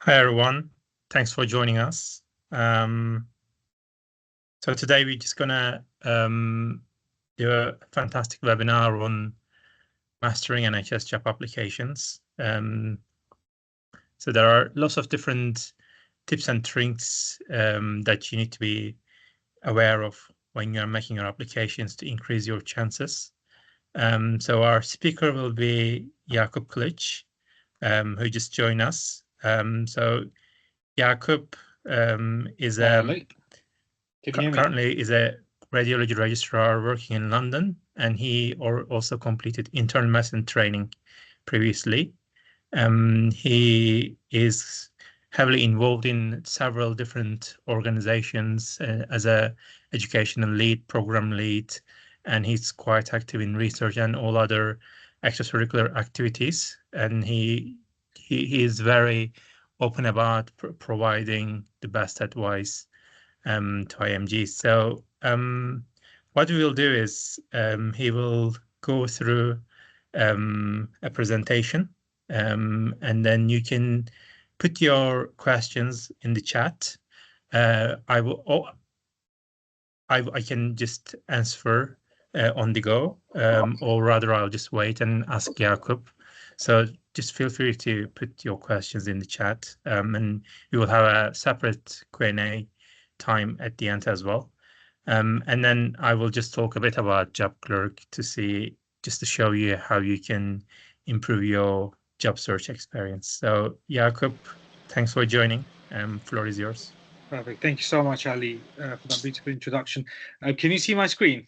Hi, everyone. Thanks for joining us. So today we're just going to do a fantastic webinar on mastering NHS job applications. So there are lots of different tips and tricks that you need to be aware of when you're making your applications to increase your chances. So our speaker will be Jakub Kilic, who just joined us. So Jakub is currently is a radiology registrar working in London, and he also completed internal medicine training previously. He is heavily involved in several different organizations as a educational lead, program lead, and he's quite active in research and all other extracurricular activities. And he is very open about providing the best advice to IMG. So what we will do is he will go through a presentation, and then you can put your questions in the chat. I can just answer on the go, or rather I'll just wait and ask Jakub. So just feel free to put your questions in the chat, and we will have a separate Q&A time at the end as well. And then I will just talk a bit about Job Clerk just to show you how you can improve your job search experience. So Jakub, thanks for joining. Floor is yours. Perfect. Thank you so much, Ali, for that beautiful introduction. Can you see my screen?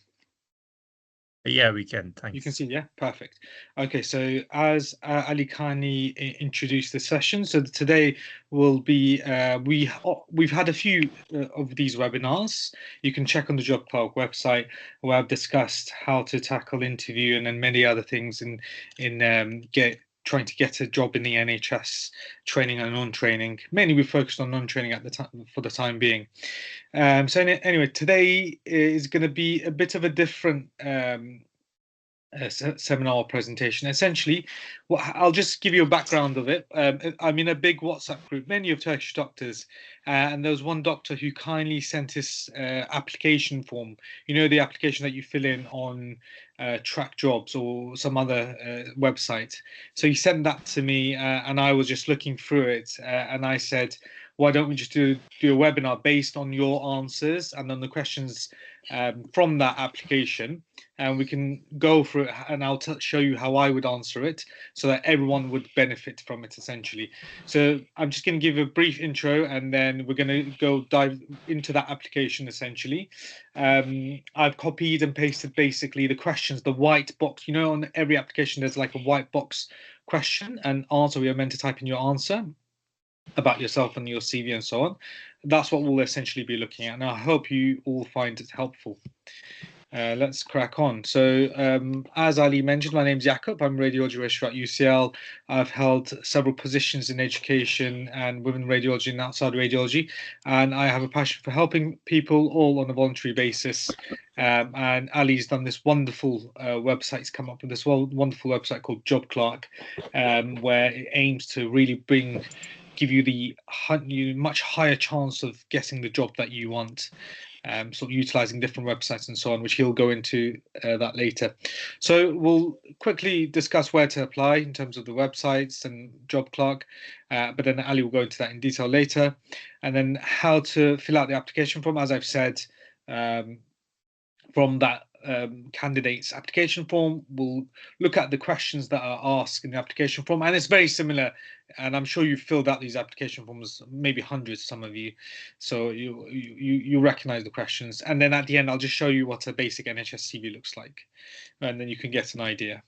Yeah, we can. Thanks. You can see, yeah, perfect. Okay, so as Ali kindly introduced the session, so today will be we've had a few of these webinars. You can check on the Job Clerk website where I've discussed how to tackle interview and then many other things in trying to get a job in the NHS, training and non-training. Mainly we focused on non-training at the time for the time being. So anyway, today is going to be a bit of a different seminar presentation. Essentially, I'll just give you a background of it. I'm in a big WhatsApp group, many of Turkish doctors, and there was one doctor who kindly sent us application form. You know, the application that you fill in on Track Jobs or some other website. So he sent that to me, and I was just looking through it, and I said, why don't we just do a webinar based on your answers and on the questions from that application, and we can go through it, and I'll show you how I would answer it so that everyone would benefit from it, essentially. So I'm just going to give a brief intro, and then we're going to go dive into that application, essentially. I've copied and pasted basically the questions, the white box. You know, on every application, there's like a white box question and answer where you're meant to type in your answer about yourself and your CV and so on. That's what we'll essentially be looking at, and I hope you all find it helpful. Let's crack on. So as Ali mentioned, my name's Jakub. I'm a radiology registrar at UCL. I've held several positions in education and within radiology and outside radiology, and I have a passion for helping people all on a voluntary basis. And Ali's done this wonderful website. He's come up with this wonderful website called Job Clerk, where it aims to really give you the much higher chance of getting the job that you want. Sort of utilizing different websites and so on, which he'll go into that later. So we'll quickly discuss where to apply in terms of the websites and Job Clerk, but then Ali will go into that in detail later. And then how to fill out the application form, as I've said, from that candidate's application form, we'll look at the questions that are asked in the application form, and it's very similar, and I'm sure you've filled out these application forms, maybe hundreds, some of you, so you recognize the questions. And then at the end, I'll just show you what a basic NHS CV looks like, and then you can get an idea.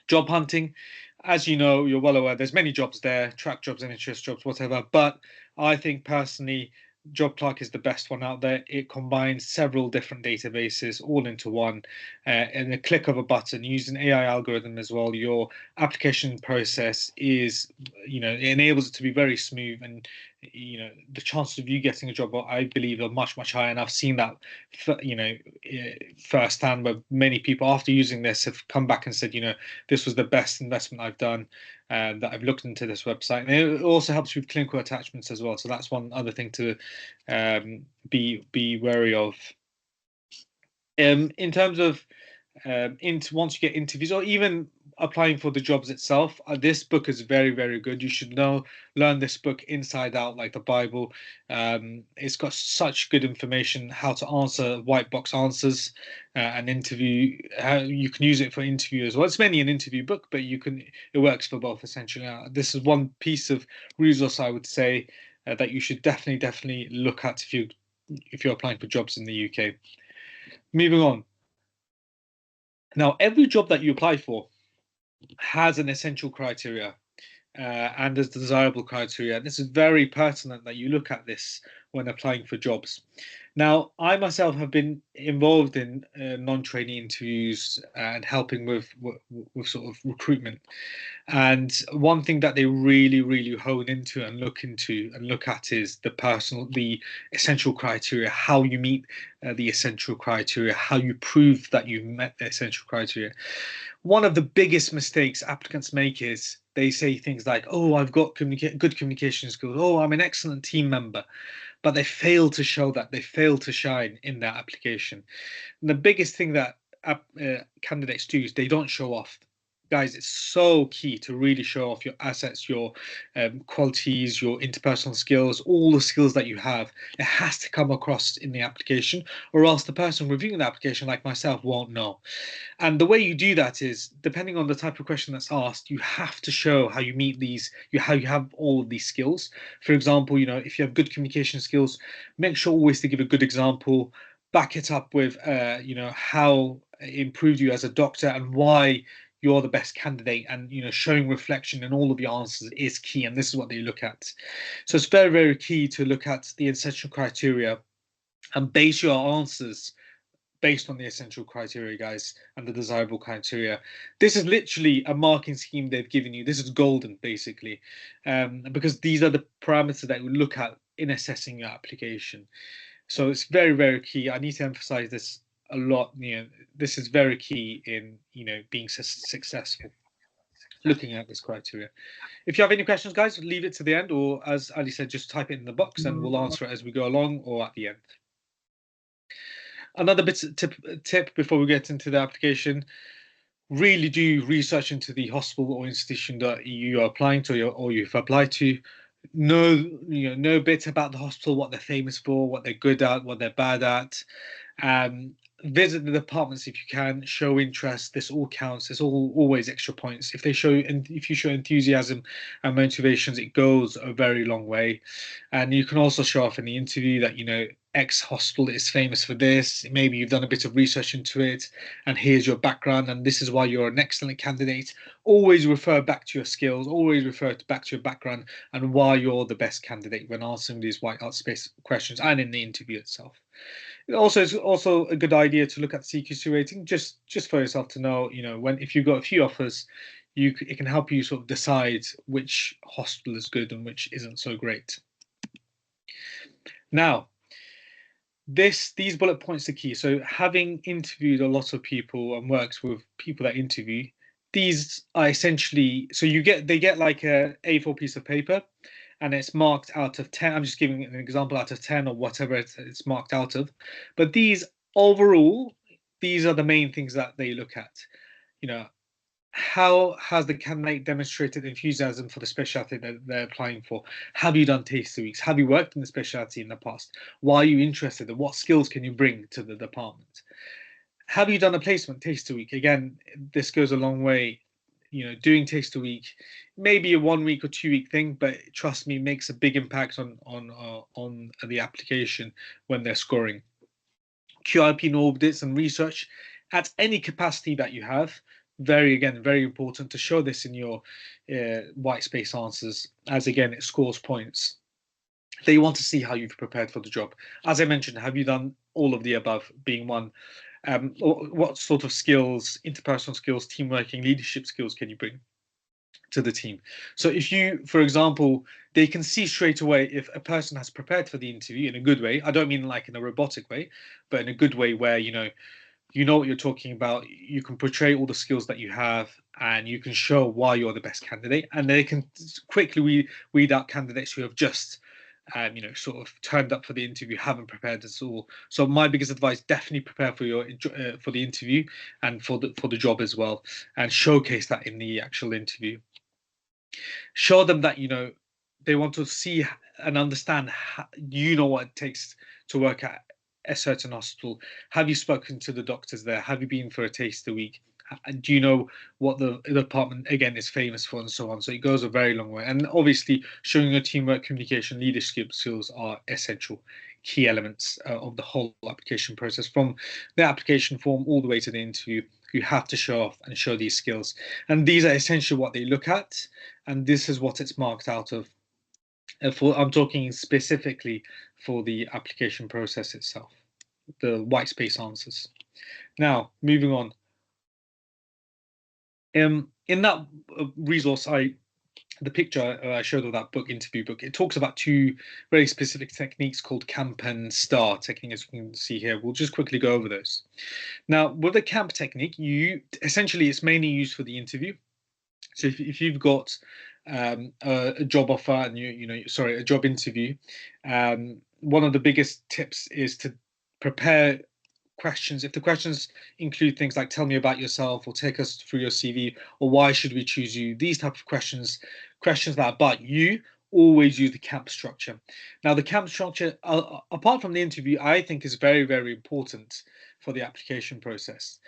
Job hunting, as you know, you're well aware, there's many jobs there, Track Jobs, NHS Jobs, whatever, but I think personally Job Clerk is the best one out there. It combines several different databases all into one, and a click of a button, using AI algorithm as well. Your application process is, it enables it to be very smooth, and the chances of you getting a job, I believe, are much, much higher. And I've seen that, firsthand, where many people after using this have come back and said, this was the best investment I've done, that I've looked into this website. And it also helps with clinical attachments as well. So that's one other thing to be wary of. In terms of once you get interviews, or even applying for the jobs itself, this book is very, very good. You should learn this book inside out, like the Bible. It's got such good information, how to answer white box answers, and interview. How you can use it for interview as well. It's mainly an interview book, but it works for both essentially. This is one piece of resource I would say that you should definitely look at if you're applying for jobs in the UK. Moving on. Now, every job that you apply for has an essential criteria and a desirable criteria. This is very pertinent that you look at this when applying for jobs. Now, I myself have been involved in non-trainee interviews and helping with sort of recruitment. And one thing that they really, really hone into and look at is the essential criteria, how you meet the essential criteria, how you prove that you've met the essential criteria. One of the biggest mistakes applicants make is they say things like, oh, I've got good communication skills. Oh, I'm an excellent team member. But they fail to show that. They fail to shine in their application. And the biggest thing that candidates do is they don't show off. Guys, it's so key to really show off your assets, your qualities, your interpersonal skills, all the skills that you have. It has to come across in the application, or else the person reviewing the application, like myself, won't know. And the way you do that is, depending on the type of question that's asked, you have to show how you meet how you have all of these skills. For example, if you have good communication skills, make sure always to give a good example, back it up with, how it improved you as a doctor and why you're the best candidate, and showing reflection in all of your answers is key, and this is what they look at. So it's very, very key to look at the essential criteria and base your answers based on the essential criteria, guys, and the desirable criteria. This is literally a marking scheme they've given you. This is golden, basically, because these are the parameters that we look at in assessing your application. So it's very, very key. I need to emphasize this a lot. This is very key in being successful, looking at this criteria. If you have any questions, guys, leave it to the end, or as Ali said, just type it in the box and we'll answer it as we go along or at the end. Another tip before we get into the application: really do research into the hospital or institution that you are applying to, or you've applied to. Know a bit about the hospital, what they're famous for, what they're good at, what they're bad at. Visit the departments if you can. Show interest. This all counts. There's always extra points. If you show enthusiasm and motivations, it goes a very long way. And you can also show off in the interview that X hospital is famous for this. Maybe you've done a bit of research into it, and here's your background, and this is why you're an excellent candidate. Always refer back to your skills. Always refer back to your background and why you're the best candidate when answering these white space questions and in the interview itself. It's also a good idea to look at the CQC rating just for yourself to know, if you've got a few offers, it can help you sort of decide which hospital is good and which isn't so great. Now, these bullet points are key. So having interviewed a lot of people and worked with people that interview, these are essentially, so they get like a A4 piece of paper, and it's marked out of 10. I'm just giving an example out of 10 or whatever it's marked out of. But these are the main things that they look at. How has the candidate demonstrated enthusiasm for the specialty that they're applying for? Have you done taster weeks? Have you worked in the specialty in the past? Why are you interested? And what skills can you bring to the department? Have you done a placement taster week? Again, this goes a long way. Doing taster week, maybe a 1 week or 2 week thing, but trust me, makes a big impact on the application when they're scoring. QIP audits and research at any capacity that you have. Very important to show this in your white space answers, as again it scores points. They want to see how you've prepared for the job. As I mentioned, have you done all of the above being one? What sort of skills, interpersonal skills, team working, leadership skills can you bring? to the team. So if you, for example, they can see straight away if a person has prepared for the interview in a good way. I don't mean like in a robotic way, but in a good way where, you know what you're talking about, you can portray all the skills that you have, and you can show why you're the best candidate, and they can quickly weed out candidates who have just sort of turned up for the interview, haven't prepared at all. So my biggest advice: definitely prepare for your for the interview and for the job as well, and showcase that in the actual interview. Show them that they want to see and understand how, what it takes to work at a certain hospital. Have you spoken to the doctors there? Have you been for a taster week? Do you know what the department again is famous for, and so on? So it goes a very long way. And obviously, showing your teamwork, communication, leadership skills are essential key elements of the whole application process, from the application form all the way to the interview. You have to show off and show these skills, and these are essentially what they look at, and this is what it's marked out of. I'm talking specifically for the application process itself, the white space answers. Now, moving on. In that resource, the picture I showed of that book, interview book, it talks about two very specific techniques called camp and star technique, as you can see here. We'll just quickly go over those. Now, with the camp technique, essentially it's mainly used for the interview. So if you've got a job offer and a job interview, one of the biggest tips is to prepare questions. If the questions include things like tell me about yourself, or take us through your CV, or why should we choose you, these type of questions that are about you, always use the camp structure. Now, the camp structure, apart from the interview, I think is very, very important for the application process.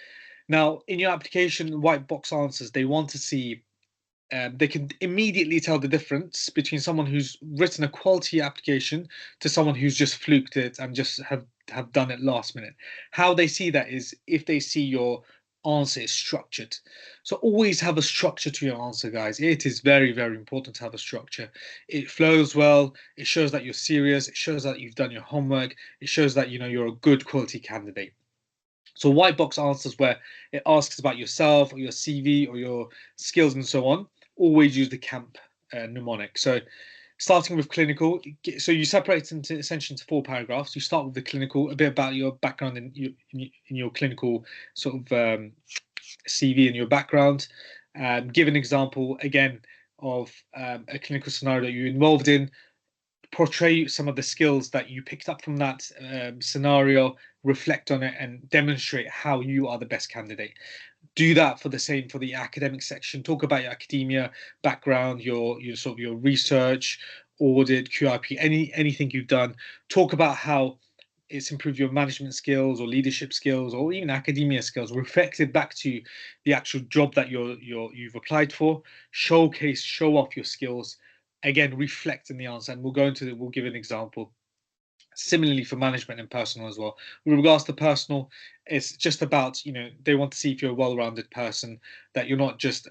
Now, in your application white box answers, they want to see, they can immediately tell the difference between someone who's written a quality application to someone who's just fluked it and just have done it last minute. How they see that is if they see your answer is structured. So always have a structure to your answer, guys. It is very, very important to have a structure. It flows well. It shows that you're serious. It shows that you've done your homework. It shows that you're a good quality candidate. So white box answers, where it asks about yourself or your CV or your skills and so on, always use the camp mnemonic. So starting with clinical, so you separate into essentially into 4 paragraphs. You start with the clinical, a bit about your background in your clinical sort of CV and your background. Give an example again of a clinical scenario that you're involved in. Portray some of the skills that you picked up from that scenario, reflect on it, and demonstrate how you are the best candidate. Do that for the academic section. Talk about your academia background, your sort of your research, audit, QIP, anything you've done. Talk about how it's improved your management skills or leadership skills or even academia skills, reflected back to the actual job that you've applied for. Show off your skills. Again, reflect in the answer, and we'll give an example. Similarly for management and personal as well. With regards to personal, it's just about, they want to see if you're a well-rounded person, that you're not just,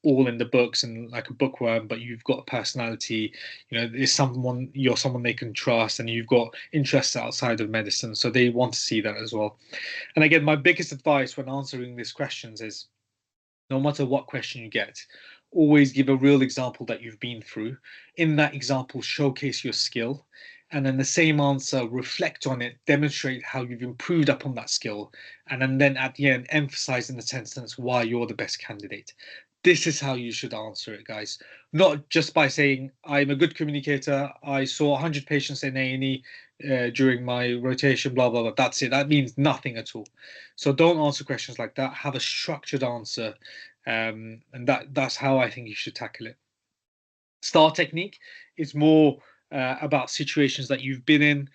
all in the books and like a bookworm, but you've got a personality, you're someone they can trust, and you've got interests outside of medicine. So they want to see that as well. And again, my biggest advice when answering these questions is, no matter what question you get, always give a real example that you've been through. In that example, showcase your skill. And then the same answer, reflect on it, demonstrate how you've improved upon that skill. And then at the end, emphasize in the sentence why you're the best candidate. This is how you should answer it, guys. Not just by saying, I'm a good communicator, I saw 100 patients in A&E during my rotation, blah, blah, blah. That's it. That means nothing at all. So don't answer questions like that. Have a structured answer. And that's how I think you should tackle it. STAR technique is more about situations that you've been in.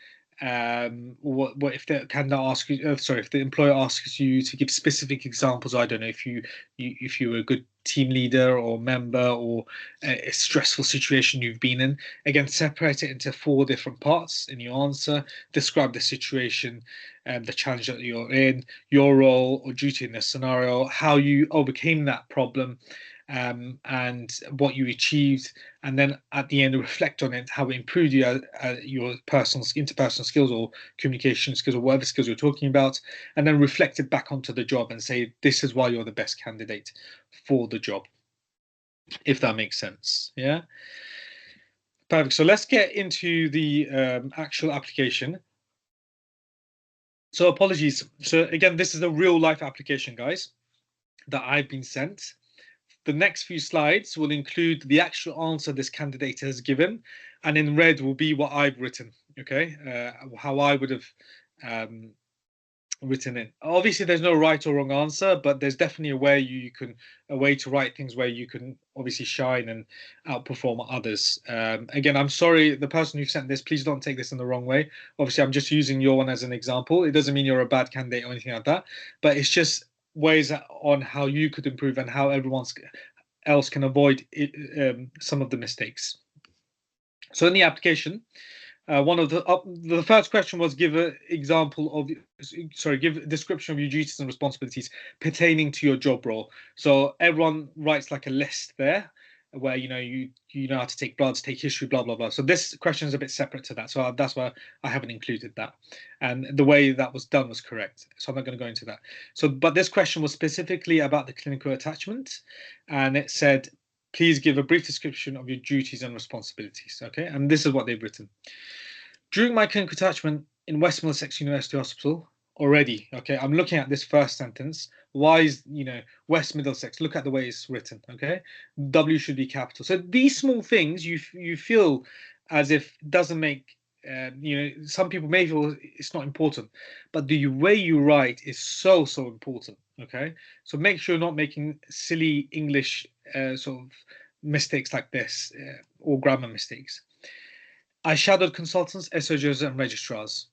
What if the candidate asks you? If the employer asks you to give specific examples. I don't know if you were a good team leader or member, or a stressful situation you've been in. Again, separate it into 4 different parts in your answer. Describe the situation, the challenge that you're in, your role or duty in the scenario, how you overcame that problem, and what you achieved, and then at the end reflect on it, how it improved your interpersonal skills or communication skills or whatever skills you're talking about, and then reflect it back onto the job and say, this is why you're the best candidate for the job. if that makes sense. Yeah. Perfect. So let's get into the actual application. So apologies. So again, this is a real life application, guys, that I've been sent. The next few slides will include the actual answer this candidate has given, and in red will be what I've written, okay? How I would have written it. Obviously, there's no right or wrong answer, but there's definitely a way to write things where you can obviously shine and outperform others. Again, I'm sorry, the person who sent this, please don't take this in the wrong way. Obviously, I'm just using your one as an example. It doesn't mean you're a bad candidate or anything like that, but it's just ways on how you could improve and how everyone else can avoid some of the mistakes. So in the application, one of the first question was give a description of your duties and responsibilities pertaining to your job role. So everyone writes like a list there where you know how to take bloods, take history, blah blah blah. So this question is a bit separate to that, so that's why I haven't included that, and the way that was done was correct, so I'm not going to go into that. So but this question was specifically about the clinical attachment, and it said please give a brief description of your duties and responsibilities. Okay, and this is what they've written. During my clinical attachment in West Middlesex University Hospital, already, okay, I'm looking at this first sentence. Why is, West Middlesex? Look at the way it's written, okay? W should be capital. So these small things you feel as if doesn't make, some people may feel it's not important, but the way you write is so important, okay? So make sure you're not making silly English sort of mistakes like this or grammar mistakes. I shadowed consultants, SOJs, and registrars.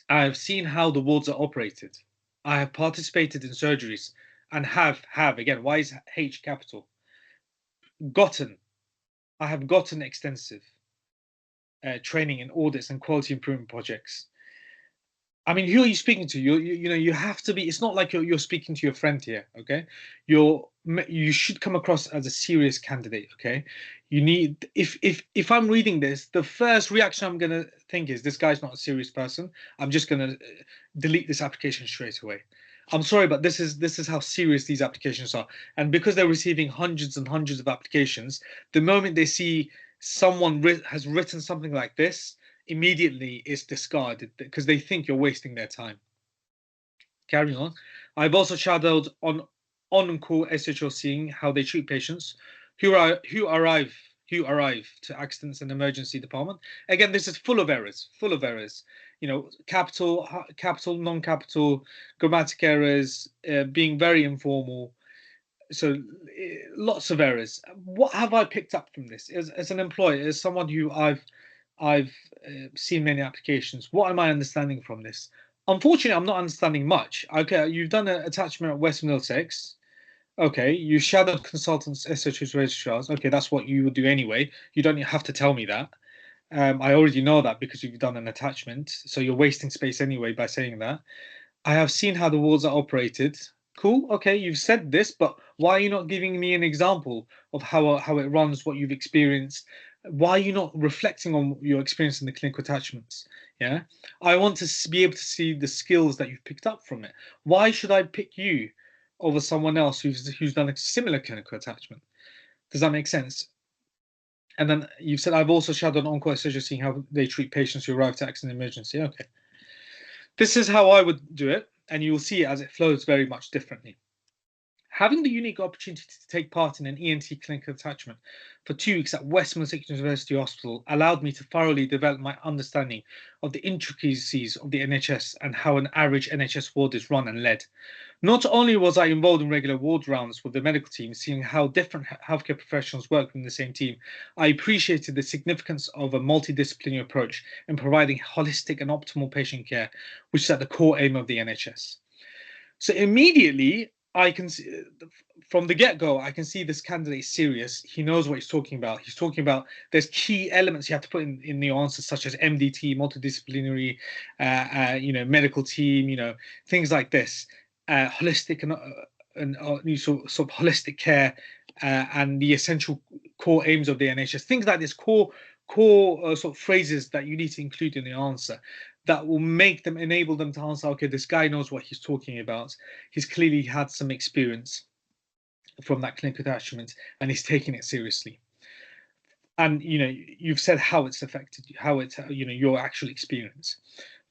I have seen how the wards are operated. I have participated in surgeries and have, again, why is H capital? I have gotten extensive training in audits and quality improvement projects. I mean, who are you speaking to? You have to be. It's not like you're speaking to your friend here, okay? You should come across as a serious candidate, okay? You need if I'm reading this, the first reaction I'm gonna think is this guy's not a serious person. I'm just gonna delete this application straight away. I'm sorry, but this is how serious these applications are, and because they're receiving hundreds and hundreds of applications, the moment they see someone has written something like this, immediately it's discarded because they think you're wasting their time. Carrying on. I've also shadowed on-call SHO, seeing how they treat patients who arrive to accidents and emergency department. Again, this is full of errors. Capital, non-capital, grammatic errors, being very informal. So lots of errors. What have I picked up from this as an employer, as someone who I've seen many applications? What am I understanding from this? Unfortunately, I'm not understanding much. Okay, you've done an attachment at West Middlesex. Okay, you shadowed consultants, SHOs, registrars. Okay, that's what you would do anyway. You don't have to tell me that. I already know that because you've done an attachment. So you're wasting space anyway by saying that. I have seen how the wards are operated. Cool. Okay, you've said this, but why are you not giving me an example of how it runs, what you've experienced? Why are you not reflecting on your experience in the clinical attachments? Yeah, I want to be able to see the skills that you've picked up from it. Why should I pick you over someone else who's done a similar clinical attachment? Does that make sense? And then you've said I've also shadowed on-call surgery, seeing how they treat patients who arrive to accident emergency. Okay. This is how I would do it, and you will see it as it flows very much differently. Having the unique opportunity to take part in an ENT clinical attachment for 2 weeks at West Middlesex University Hospital allowed me to thoroughly develop my understanding of the intricacies of the NHS and how an average NHS ward is run and led. Not only was I involved in regular ward rounds with the medical team, seeing how different healthcare professionals work within the same team, I appreciated the significance of a multidisciplinary approach in providing holistic and optimal patient care, which is at the core aim of the NHS. So immediately, I can see from the get-go, I can see this candidate is serious. He knows what he's talking about. He's talking about there's key elements you have to put in the answers, such as MDT, multidisciplinary, medical team, things like this, holistic and sort of holistic care, and the essential core aims of the NHS. Things like this, core sort of phrases that you need to include in the answer that will enable them to answer, okay, this guy knows what he's talking about. He's clearly had some experience. from that clinical attachment, and he's taking it seriously. And you've said how it's affected you, how it's your actual experience.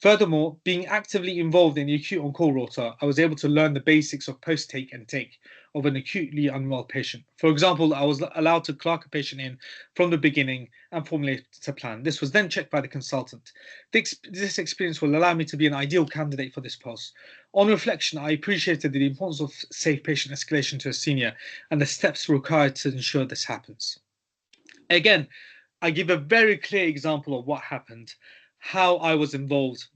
Furthermore, being actively involved in the acute on-call rota, I was able to learn the basics of post-take and take of an acutely unwell patient. For example, I was allowed to clerk a patient in from the beginning and formulate a plan. This was then checked by the consultant. This experience will allow me to be an ideal candidate for this post. On reflection, I appreciated the importance of safe patient escalation to a senior and the steps required to ensure this happens. Again, I give a very clear example of what happened, how I was involved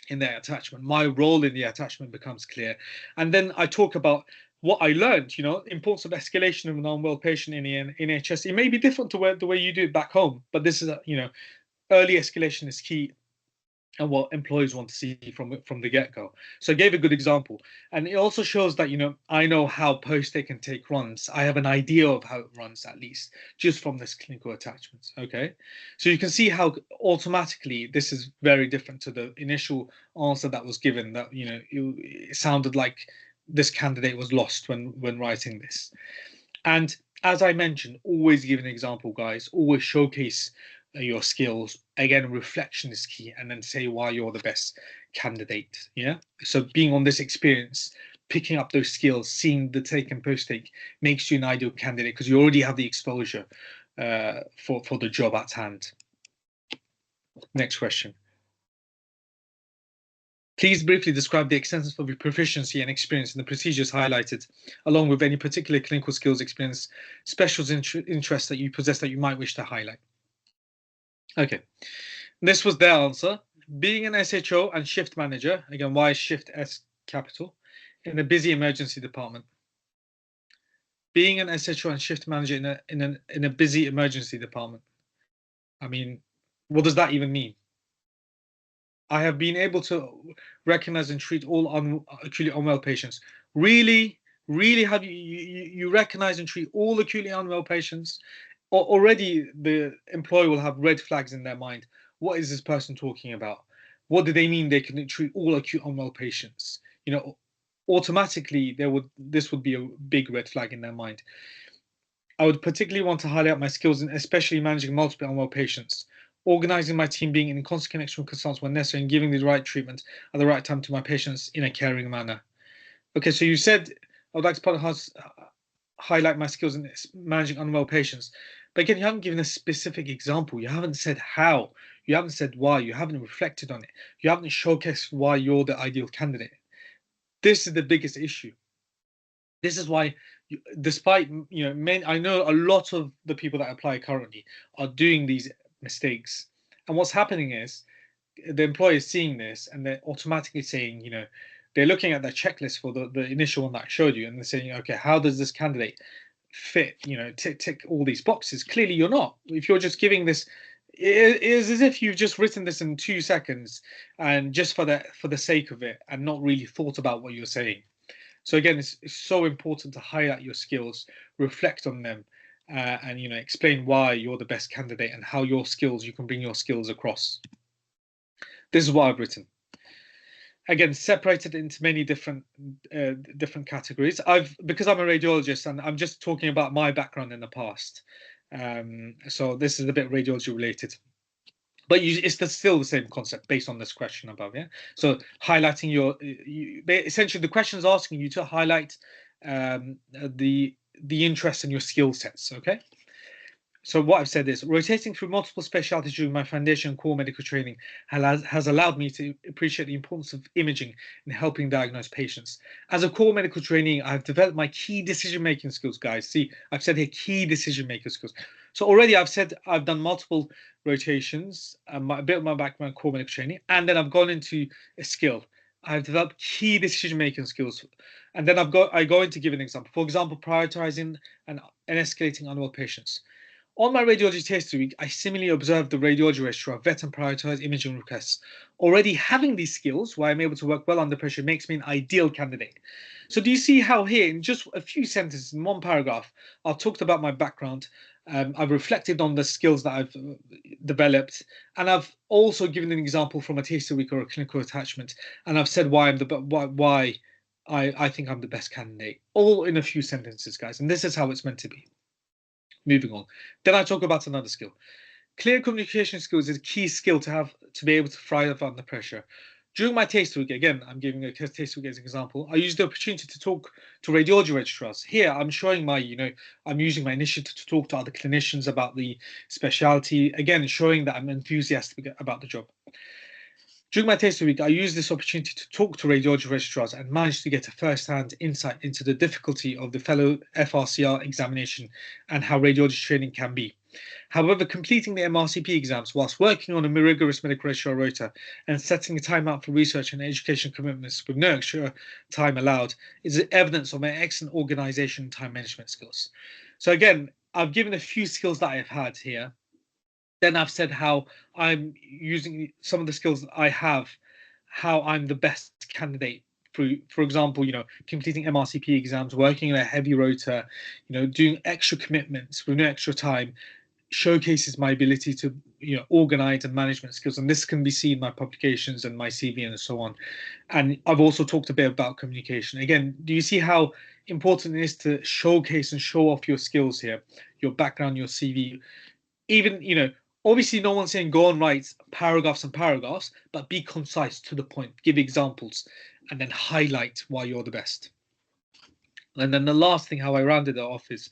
in the attachment. My role in the attachment becomes clear. And then I talk about what I learned, importance of escalation of an unwell patient in the NHS. It may be different to the way you do it back home, but this is, early escalation is key and what employees want to see from the get-go. So I gave a good example. And it also shows that, I know how post-take and take runs. I have an idea of how it runs, at least, just from this clinical attachment, okay? So you can see how automatically this is very different to the initial answer that was given, that, it sounded like this candidate was lost when writing this. And as I mentioned, always give an example, guys. Always showcase your skills. Again, reflection is key, and then say why you're the best candidate. Yeah. So being on this experience, picking up those skills, seeing the take and post take makes you an ideal candidate because you already have the exposure for the job at hand. Next question. Please briefly describe the extent of your proficiency and experience in the procedures highlighted, along with any particular clinical skills, experience, special interests that you possess that you might wish to highlight. Okay, this was their answer. Being an SHO and shift manager, again, why shift S capital, in a busy emergency department. Being an SHO and shift manager in a busy emergency department. I mean, what does that even mean? I have been able to recognize and treat all acutely unwell patients. Really have you recognize and treat all acutely unwell patients? Already the employer will have red flags in their mind. What is this person talking about? What do they mean they can treat all acute unwell patients? Automatically this would be a big red flag in their mind. I would particularly want to highlight my skills in especially managing multiple unwell patients, organizing my team, being in constant connection with consultants when necessary, and giving the right treatment at the right time to my patients in a caring manner. Okay, so you said I would like to highlight my skills in managing unwell patients. But again, you haven't given a specific example. You haven't said how. You haven't said why. You haven't reflected on it. You haven't showcased why you're the ideal candidate. This is the biggest issue. This is why, despite, I know a lot of the people that apply currently are doing these mistakes. And what's happening is the employer is seeing this and they're automatically saying, they're looking at that checklist for the initial one that I showed you, and they're saying, okay, how does this candidate fit, tick all these boxes? Clearly you're not. If you're just giving this, it is as if you've just written this in 2 seconds and just for the sake of it and not really thought about what you're saying. So again, it's so important to highlight your skills, reflect on them, and explain why you're the best candidate and how you can bring your skills across. This is what I've written. Again, separated into many different categories. Because I'm a radiologist and I'm just talking about my background in the past. So this is a bit radiology related. But it's still the same concept based on this question above, yeah? So highlighting essentially the question is asking you to highlight the interest in your skill sets, okay? So what I've said is, rotating through multiple specialties during my foundation and core medical training has allowed me to appreciate the importance of imaging in helping diagnose patients. As a core medical trainee, I've developed my key decision-making skills, guys. See, I've said here key decision-making skills. So already I've said I've done multiple rotations, a bit of my background, core medical training, and then I've gone into a skill. I've developed key decision-making skills. And then I go into give an example. For example, prioritizing and escalating unwell patients. On my radiology tasting week, I similarly observed the radiology registrar vet and prioritize imaging requests. Already having these skills, where I'm able to work well under pressure, makes me an ideal candidate. So do you see how here, in just a few sentences, in one paragraph, I've talked about my background, I've reflected on the skills that I've developed, and I've also given an example from a tasting week or a clinical attachment, and I've said why I think I'm the best candidate. All in a few sentences, guys. And this is how it's meant to be. Moving on. Then I talk about another skill. Clear communication skills is a key skill to have to be able to thrive under pressure. During my taste week, again, I'm giving a taste week as an example, I used the opportunity to talk to radiology registrars. Here, I'm showing my, I'm using my initiative to talk to other clinicians about the specialty, again, showing that I'm enthusiastic about the job. During my taste week, I used this opportunity to talk to radiology registrars and managed to get a first-hand insight into the difficulty of the fellow FRCR examination and how radiology training can be. However, completing the MRCP exams whilst working on a rigorous medical registrar rota and setting a time out for research and education commitments with no extra time allowed is evidence of my excellent organisation and time management skills. So again, I've given a few skills that I've had here. Then I've said how I'm using some of the skills that I have, how I'm the best candidate for example, completing MRCP exams, working in a heavy rota, doing extra commitments with no extra time, showcases my ability to organize and management skills, and this can be seen in my publications and my CV and so on. And I've also talked a bit about communication. Again, do you see how important it is to showcase and show off your skills here, your background, your CV? Even obviously no one's saying go and write paragraphs and paragraphs, but be concise, to the point, give examples, and then highlight why you're the best. And then the last thing, how I rounded it off, is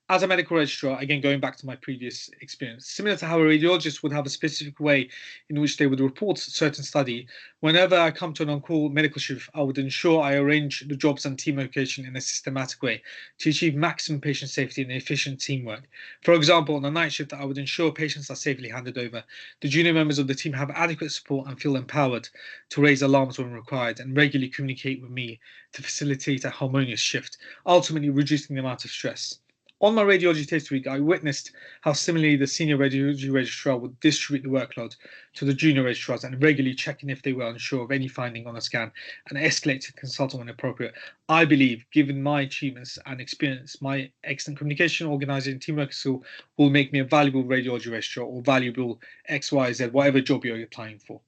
as a medical registrar, again, going back to my previous experience, similar to how a radiologist would have a specific way in which they would report a certain study, whenever I come to an on-call medical shift, I would ensure I arrange the jobs and team location in a systematic way to achieve maximum patient safety and efficient teamwork. For example, on a night shift, I would ensure patients are safely handed over. The junior members of the team have adequate support and feel empowered to raise alarms when required and regularly communicate with me to facilitate a harmonious shift, ultimately reducing the amount of stress. On my radiology taste week, I witnessed how similarly the senior radiology registrar would distribute the workload to the junior registrars and regularly checking if they were unsure of any finding on a scan and escalate to consultant when appropriate. I believe, given my achievements and experience, my excellent communication, organising, teamwork skill will make me a valuable radiology registrar or valuable XYZ, whatever job you're applying for.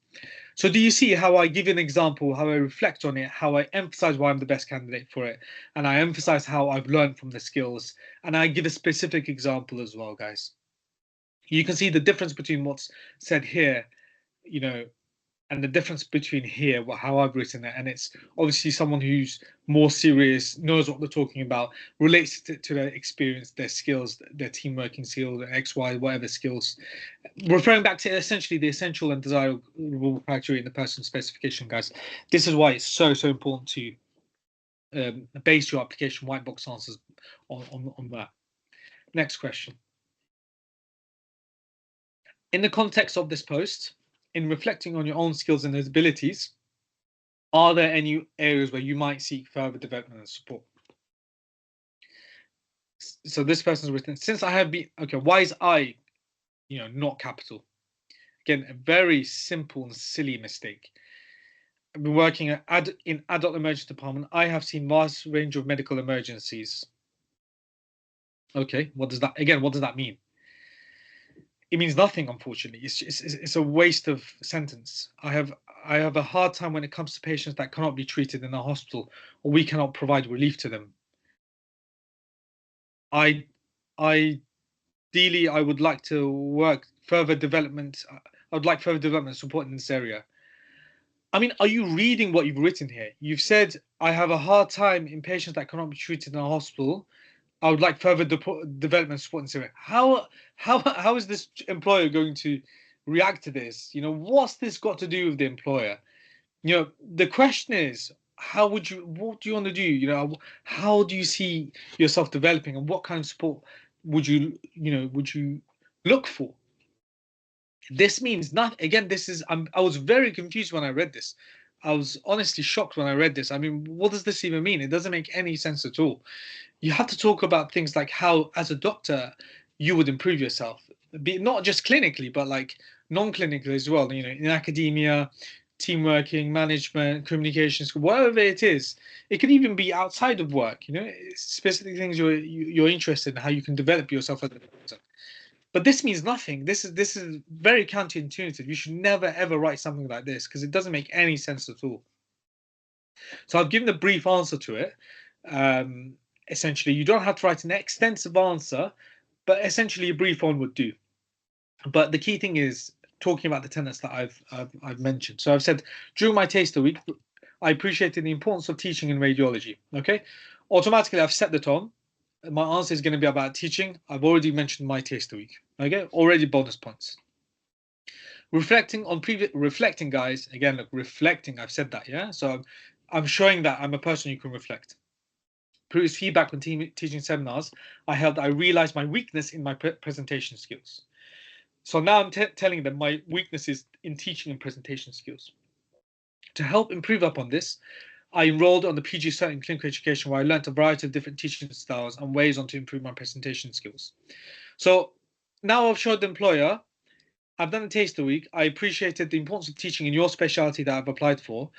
So do you see how I give you an example, how I reflect on it, how I emphasize why I'm the best candidate for it, and I emphasize how I've learned from the skills, and I give a specific example as well, guys. You can see the difference between what's said here, and the difference between here, how I've written it, and it's obviously someone who's more serious, knows what they're talking about, relates to their experience, their skills, their team working skills, X, Y, whatever skills, referring back to essentially the essential and desirable criteria in the person specification, guys. This is why it's so important to base your application white box answers on that. Next question. In the context of this post, in reflecting on your own skills and abilities, are there any areas where you might seek further development and support? So this person's written, since I have been, okay, why is I, not capital? Again, a very simple and silly mistake. I've been working in adult emergency department. I have seen vast range of medical emergencies. Okay, what does that mean? It means nothing, unfortunately. It's a waste of sentence. I have a hard time when it comes to patients that cannot be treated in a hospital or we cannot provide relief to them. Ideally, I would like to work further development. I would like further development support in this area. I mean, are you reading what you've written here? You've said, I have a hard time in patients that cannot be treated in a hospital. I would like further development support in this area. How is this employer going to react to this? What's this got to do with the employer? The question is, what do you want to do? How do you see yourself developing, and what kind of support would you look for? This means not, again, I was very confused when I read this. I was honestly shocked when I read this. I mean, what does this even mean? It doesn't make any sense at all. You have to talk about things like how, as a doctor, you would improve yourself, not just clinically, but like non-clinically as well. In academia, team working, management, communications, whatever it is. It could even be outside of work. Specific things you're interested in, how you can develop yourself as a doctor. But this means nothing. This is very counterintuitive. You should never ever write something like this because it doesn't make any sense at all. So I've given a brief answer to it. Essentially, you don't have to write an extensive answer, but essentially a brief one would do. But the key thing is talking about the tenets that I've mentioned. So I've said during my taster week, I appreciated the importance of teaching in radiology. Okay, automatically I've set the tone. My answer is going to be about teaching. I've already mentioned my taster week. Okay, already bonus points. Reflecting on reflecting, guys. Again, look, reflecting. I've said that, yeah. So I'm showing that I'm a person who can reflect. Previous feedback when teaching seminars, I realized my weakness in my presentation skills. So now I'm telling them my weakness is in teaching and presentation skills. To help improve upon this, I enrolled on the PG Cert in Clinical Education, where I learned a variety of different teaching styles and ways on to improve my presentation skills. So now I've showed the employer, I've done a taster week. I appreciated the importance of teaching in your specialty that I've applied for.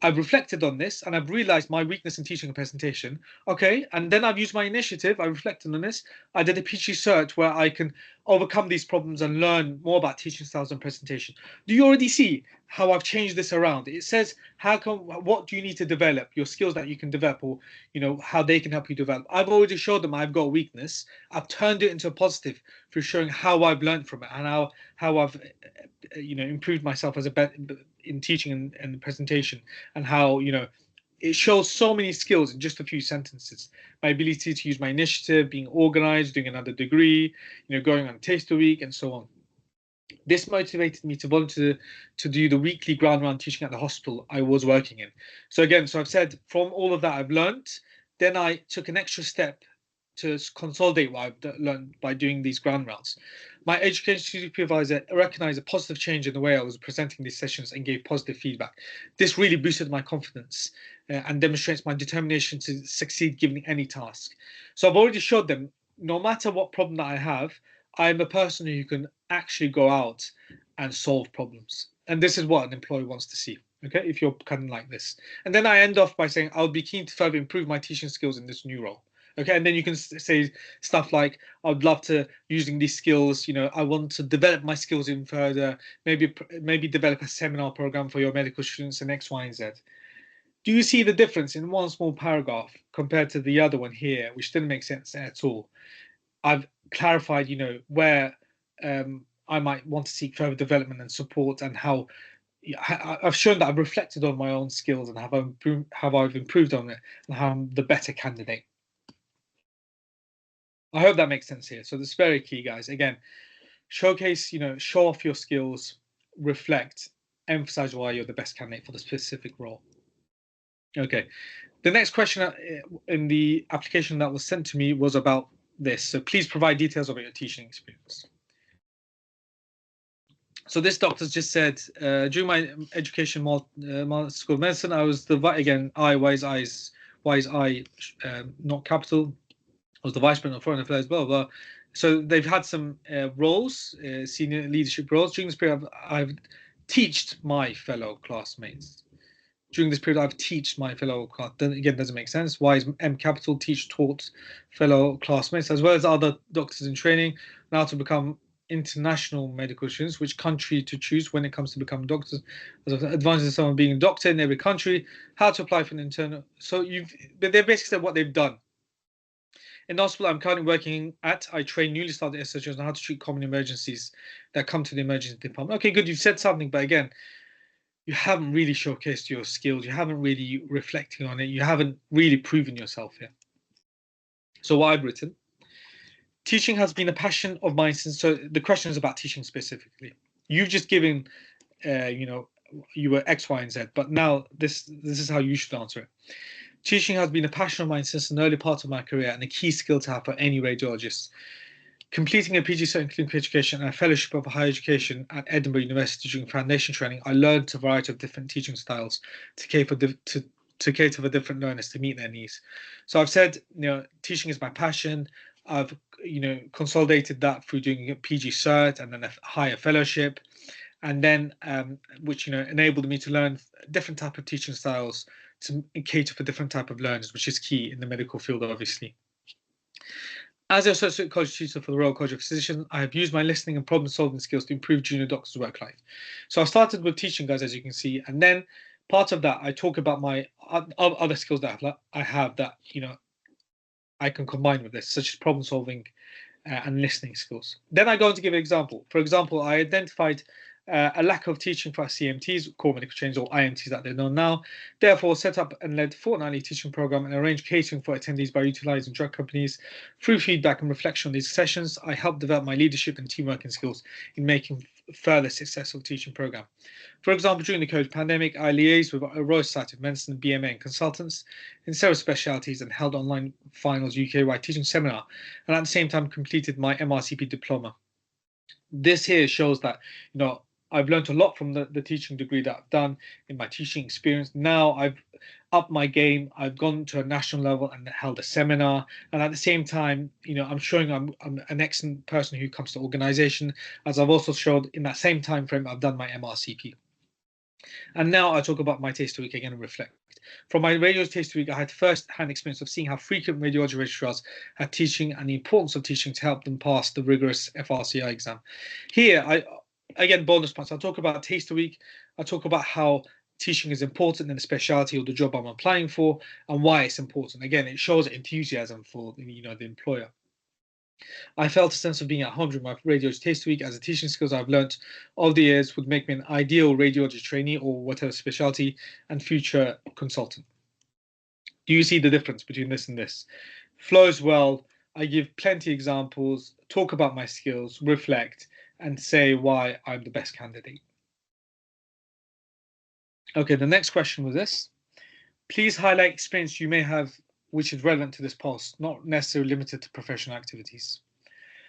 I've reflected on this and I've realized my weakness in teaching and presentation. Okay, and then I've used my initiative. I reflected on this. I did a PG search where I can overcome these problems and learn more about teaching styles and presentation. Do you already see how I've changed this around? It says what do you need to develop, your skills that you can develop, or how they can help you develop. I've already showed them I've got a weakness. I've turned it into a positive through showing how I've learned from it and how I've improved myself as in teaching and presentation, and how it shows so many skills in just a few sentences. My ability to use my initiative, being organized, doing another degree, going on a taster week, and so on. This motivated me to volunteer to do the weekly ground round teaching at the hospital I was working in. So again, I've said from all of that I've learned, then I took an extra step to consolidate what I've learned by doing these ground rounds. My education supervisor recognized a positive change in the way I was presenting these sessions and gave positive feedback. This really boosted my confidence and demonstrates my determination to succeed given any task. So I've already showed them, no matter what problem that I have, I'm a person who can actually go out and solve problems. And this is what an employee wants to see. Okay, if you're kind of like this. And then I end off by saying, I'll be keen to further improve my teaching skills in this new role. Okay, and then you can say stuff like, I'd love to using these skills, I want to develop my skills even further, maybe develop a seminar program for your medical students and X, Y, and Z. Do you see the difference in one small paragraph compared to the other one here, which didn't make sense at all? I've clarified, where I might want to seek further development and support, and how I've shown that I've reflected on my own skills and how I've improved on it, and how I'm the better candidate. I hope that makes sense here. So this is very key, guys. Again, showcase, show off your skills, reflect, emphasize why you're the best candidate for the specific role. Okay. The next question in the application that was sent to me was about this. So please provide details about your teaching experience. So this doctor's just said, during my education, School of Medicine, I was wise I, not capital, was the Vice President of Foreign Affairs, blah, blah, blah. So they've had some roles, senior leadership roles. During this period, I've taught my fellow classmates. During this period, I've taught my fellow class. Again, doesn't make sense. Why is M capital? Taught fellow classmates, as well as other doctors in training, now to become international medical students, which country to choose when it comes to becoming doctors, advantages of someone being a doctor in every country, how to apply for an internal. So they've basically said what they've done. In the hospital I'm currently working at, I train newly started surgeons on how to treat common emergencies that come to the emergency department. Okay, good, you've said something, but again, you haven't really showcased your skills. You haven't really reflected on it. You haven't really proven yourself here. So what I've written, teaching has been a passion of mine since, so the question is about teaching specifically. You've just given, you were X, Y, and Z, but now this is how you should answer it. Teaching has been a passion of mine since an early part of my career and a key skill to have for any radiologist. Completing a PG Cert in Clinical Education and a Fellowship of Higher Education at Edinburgh University during foundation training, I learned a variety of different teaching styles to cater for different learners to meet their needs. So I've said, teaching is my passion. I've, consolidated that through doing a PG Cert and then a higher fellowship, and then which enabled me to learn different type of teaching styles to cater for different type of learners, which is key in the medical field, obviously. As an associate college tutor for the Royal College of Physicians, I have used my listening and problem-solving skills to improve junior doctors' work life. So I started with teaching, guys, as you can see, and then part of that, I talk about my other skills that I have that, I can combine with this, such as problem solving and listening skills. Then I go on to give an example. For example, I identified a lack of teaching for CMTs, core medical trainers, or IMTs that they're known now. Therefore, set up and led fortnightly teaching program and arranged catering for attendees by utilizing drug companies. Through feedback and reflection on these sessions, I helped develop my leadership and team working skills in making further successful teaching program. For example, during the COVID pandemic, I liaised with a Royal Society of Medicine, BMA, and consultants in several specialties and held online finals UK-wide teaching seminar, and at the same time completed my MRCP diploma. This here shows that, I've learned a lot from the teaching degree that I've done in my teaching experience. Now I've upped my game. I've gone to a national level and held a seminar. And at the same time, I'm showing I'm an excellent person who comes to organization, as I've also showed in that same time frame I've done my MRCP. And now I talk about my Taste Week again and reflect. From my radiology Taste Week, I had first-hand experience of seeing how frequent radiology registrars are teaching and the importance of teaching to help them pass the rigorous FRCI exam. Here, again, bonus points. I'll talk about Taste Week. I'll talk about how teaching is important in the specialty or the job I'm applying for and why it's important. Again, it shows enthusiasm for the employer. I felt a sense of being at home during my radiology Taste Week, as the teaching skills I've learned over the years would make me an ideal radiology trainee or whatever specialty and future consultant. Do you see the difference between this and this? Flows well. I give plenty of examples, talk about my skills, reflect, and say why I'm the best candidate. Okay, the next question was this. Please highlight experience you may have which is relevant to this post, not necessarily limited to professional activities.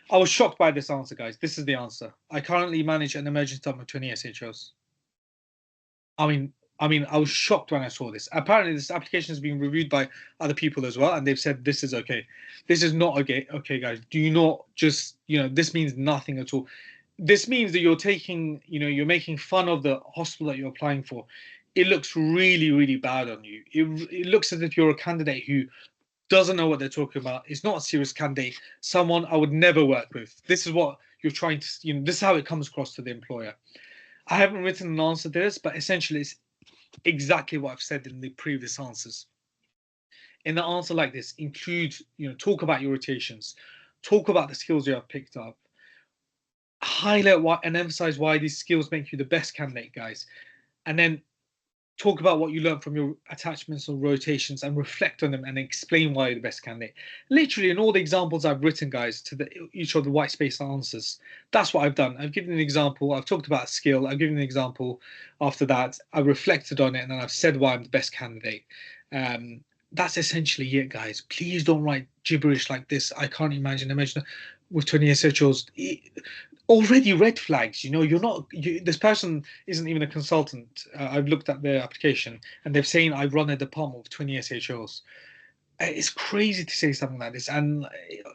I was shocked by this answer, guys. This is the answer. I currently manage an emergency department of 20 SHOs. I mean, I was shocked when I saw this. Apparently, this application has been reviewed by other people as well, and they've said this is okay. This is not okay. Okay, guys, do not just, this means nothing at all. This means that you're taking, you're making fun of the hospital that you're applying for. It looks really, really bad on you. It looks as if you're a candidate who doesn't know what they're talking about. It's not a serious candidate. Someone I would never work with. This is what you're trying to, this is how it comes across to the employer. I haven't written an answer to this, but essentially it's exactly what I've said in the previous answers. In the answer like this, include, talk about your rotations, talk about the skills you have picked up, highlight why and emphasize why these skills make you the best candidate, guys, and then talk about what you learned from your attachments or rotations and reflect on them and explain why you're the best candidate. Literally, in all the examples I've written, guys, to each of the white space answers, that's what I've done. I've given an example. I've talked about a skill. I've given an example. After that, I reflected on it and then I've said why I'm the best candidate. That's essentially it, guys. Please don't write gibberish like this. I can't imagine with 20 SHOs. Already red flags, you're not, this person isn't even a consultant. I've looked at their application and they're saying I run a department of 20 SHOs. It's crazy to say something like this, and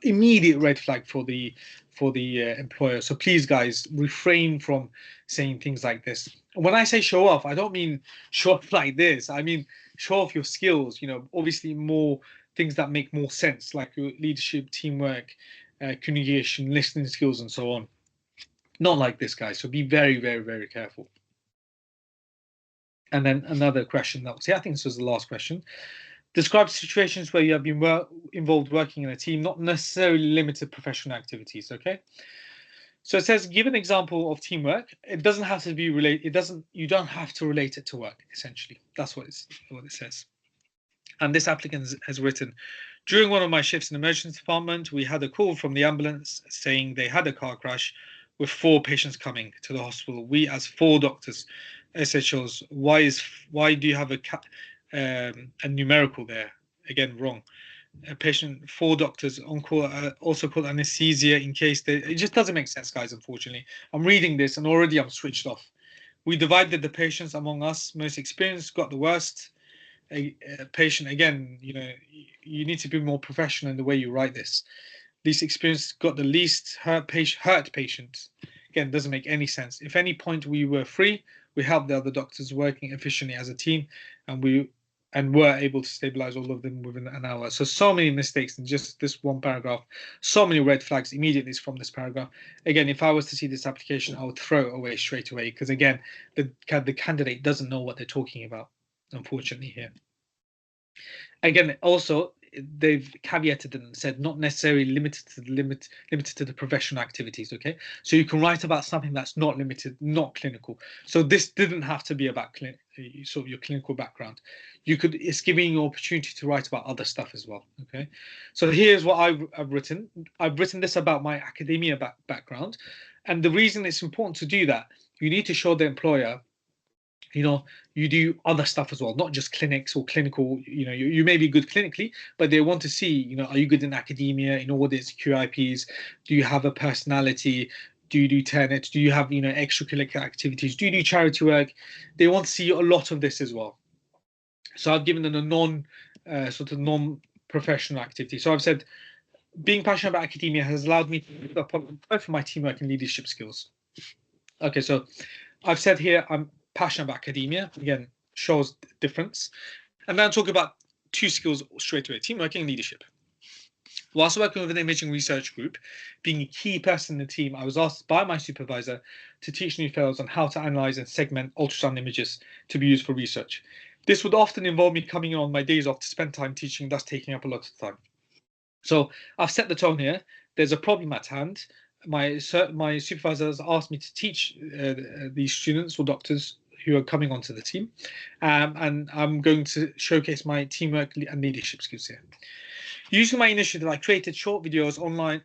immediate red flag for the employer. So please, guys, refrain from saying things like this. When I say show off, I don't mean show off like this. I mean show off your skills. Obviously more things that make more sense, like your leadership, teamwork, communication, listening skills, and so on. Not like this, guys. So be very, very, very careful. And then another question that was here, I think this was the last question. Describe situations where you have been involved working in a team, not necessarily limited professional activities. Okay. So it says, give an example of teamwork. It doesn't have to be related. You don't have to relate it to work. Essentially, that's what it says. And this applicant has written, during one of my shifts in the emergency department, we had a call from the ambulance saying they had a car crash with 4 patients coming to the hospital. We, as 4 doctors, SHOs, why do you have a numerical there? Again, wrong. A patient, 4 doctors on call, also called anesthesia in case it just doesn't make sense, guys. Unfortunately, I'm reading this and already I'm switched off. We divided the patients among us. Most experienced got the worst. A patient, again, you need to be more professional in the way you write this. Least experienced got the least hurt patient. Again, doesn't make any sense. If any point we were free, we helped the other doctors working efficiently as a team, and were able to stabilize all of them within an hour. So many mistakes in just this one paragraph. So many red flags immediately from this paragraph. Again, if I was to see this application, I would throw it away straight away, because again, the candidate doesn't know what they're talking about. unfortunately, here. Again, also, they've caveated and said not necessarily limited to the professional activities. Okay, so you can write about something that's not limited, not clinical. So this didn't have to be about sort of your clinical background. It's giving you opportunity to write about other stuff as well. Okay, so here's what I've written. I've written this about my academia background, and the reason it's important to do that, you need to show the employer, you do other stuff as well, not just clinics or clinical. You may be good clinically, but they want to see, are you good in academia, in audits, QIPs? Do you have a personality? Do you do tenets? Do you have, extracurricular activities? Do you do charity work? They want to see a lot of this as well. So I've given them a non-professional activity. So I've said, being passionate about academia has allowed me to build upon both of my teamwork and leadership skills. Okay, so I've said here I'm passionate about academia. Again, shows difference. And then I'll talk about two skills straight away: teamwork and leadership. Whilst working with an imaging research group, being a key person in the team, I was asked by my supervisor to teach new fellows on how to analyze and segment ultrasound images to be used for research. This would often involve me coming on my days off to spend time teaching, thus taking up a lot of time. So I've set the tone here. There's a problem at hand. My supervisor has asked me to teach these students or doctors who are coming onto the team, and I'm going to showcase my teamwork and leadership skills here. Using my initiative, I created short videos online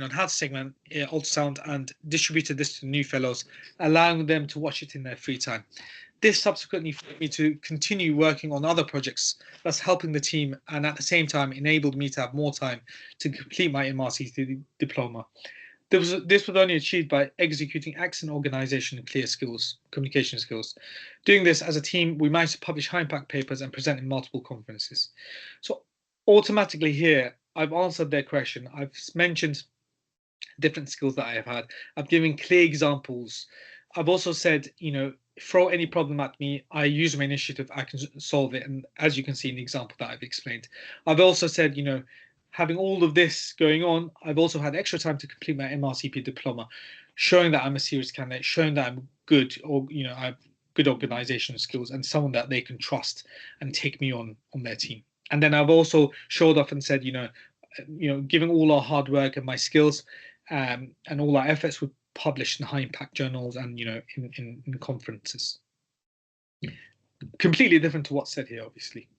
on how to segment ultrasound and distributed this to new fellows, allowing them to watch it in their free time. This subsequently forced me to continue working on other projects, thus helping the team, and at the same time enabled me to have more time to complete my MRCT diploma. This was only achieved by executing excellent organization and clear skills, communication skills. Doing this as a team, we managed to publish high-impact papers and present in multiple conferences. So automatically here, I've answered their question. I've mentioned different skills that I have had. I've given clear examples. I've also said, throw any problem at me. I use my initiative. I can solve it. And as you can see in the example that I've explained, I've also said, having all of this going on, I've also had extra time to complete my MRCP diploma, showing that I'm a serious candidate, showing that I'm good, or I have good organizational skills and someone that they can trust and take me on their team. And then I've also showed off and said, given all our hard work and my skills and all our efforts, were published in high impact journals and in conferences. Completely different to what's said here, obviously.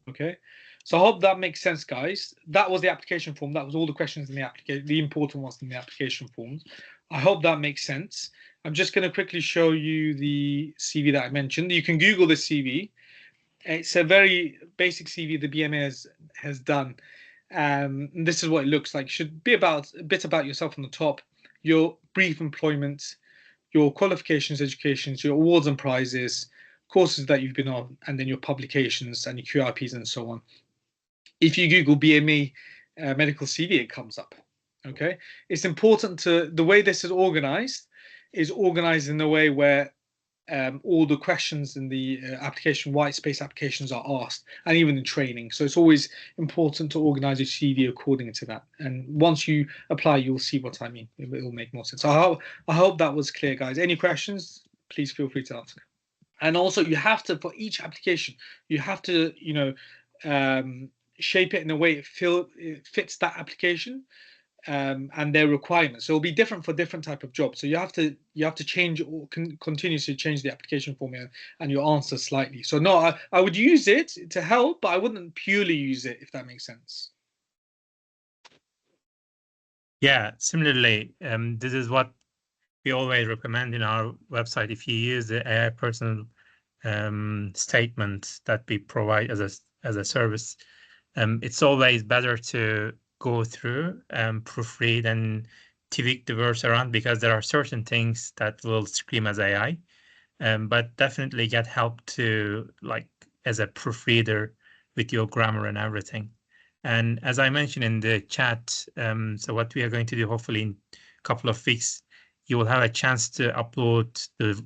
Okay, so I hope that makes sense, guys. That was the application form. That was all the questions in the application, the important ones in the application forms. I hope that makes sense. I'm just going to quickly show you the CV that I mentioned. You can Google this CV. It's a very basic CV the BMA has done. This is what it looks like. It should be a bit about yourself on the top, your brief employment, your qualifications, educations, your awards and prizes, courses that you've been on, and then your publications and your QRPs and so on. If you Google BME medical CV, it comes up. Okay, it's important the way this is organized in a way where all the questions in the application, white space applications, are asked, and even in training. So it's always important to organize your CV according to that. And once you apply, you'll see what I mean. It will make more sense. So I hope that was clear, guys. Any questions, please feel free to ask. And also, you have to, for each application, you have to, shape it in a way it fits that application. And their requirements. So it'll be different for different type of jobs. So you have to change or continuously change the application form and your answer slightly. So no, I would use it to help, but I wouldn't purely use it, if that makes sense. Yeah, similarly, this is what we always recommend in our website. If you use the AI personal statement that we provide as a service, it's always better to go through, proofread, and tweak the words around, because there are certain things that will scream as AI, but definitely get help to, like, as a proofreader with your grammar and everything. And as I mentioned in the chat, so what we are going to do, hopefully in a couple of weeks, you will have a chance to upload the